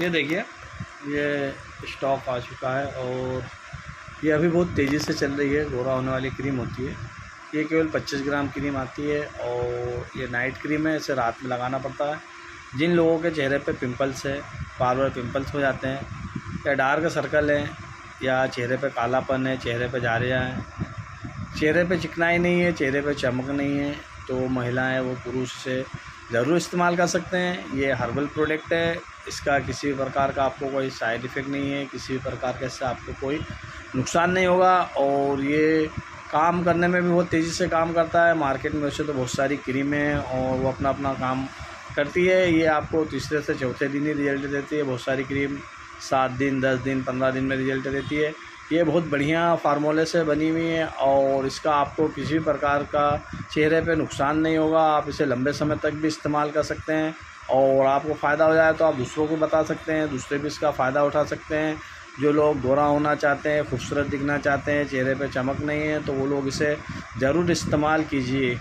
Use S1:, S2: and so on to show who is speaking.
S1: ये देखिए, ये स्टॉक आ चुका है और ये अभी बहुत तेज़ी से चल रही है। गोरा होने वाली क्रीम होती है। ये केवल 25 ग्राम क्रीम आती है और ये नाइट क्रीम है। इसे रात में लगाना पड़ता है। जिन लोगों के चेहरे पे पिंपल्स है, बार बार पिंपल्स हो जाते हैं, या डार्क सर्कल है, या चेहरे पे कालापन है, चेहरे पे झारियाँ हैं, चेहरे पे चिकनाई नहीं है, चेहरे पे चमक नहीं है, तो महिलाएं वो पुरुष से ज़रूर इस्तेमाल कर सकते हैं। ये हर्बल प्रोडक्ट है। इसका किसी भी प्रकार का आपको कोई साइड इफ़ेक्ट नहीं है, किसी भी प्रकार का इससे आपको कोई नुकसान नहीं होगा और ये काम करने में भी बहुत तेज़ी से काम करता है। मार्केट में वैसे तो बहुत सारी क्रीमें हैं और वो अपना अपना काम करती है। ये आपको तीसरे से चौथे दिन ही रिजल्ट देती है। बहुत सारी क्रीम 7 दिन, 10 दिन, 15 दिन में रिजल्ट देती है। ये बहुत बढ़िया फार्मूले से बनी हुई है और इसका आपको किसी भी प्रकार का चेहरे पे नुकसान नहीं होगा। आप इसे लंबे समय तक भी इस्तेमाल कर सकते हैं और आपको फ़ायदा हो जाए तो आप दूसरों को बता सकते हैं, दूसरे भी इसका फ़ायदा उठा सकते हैं। जो लोग गोरा होना चाहते हैं, खूबसूरत दिखना चाहते हैं, चेहरे पे चमक नहीं है, तो वो लोग इसे ज़रूर इस्तेमाल कीजिए।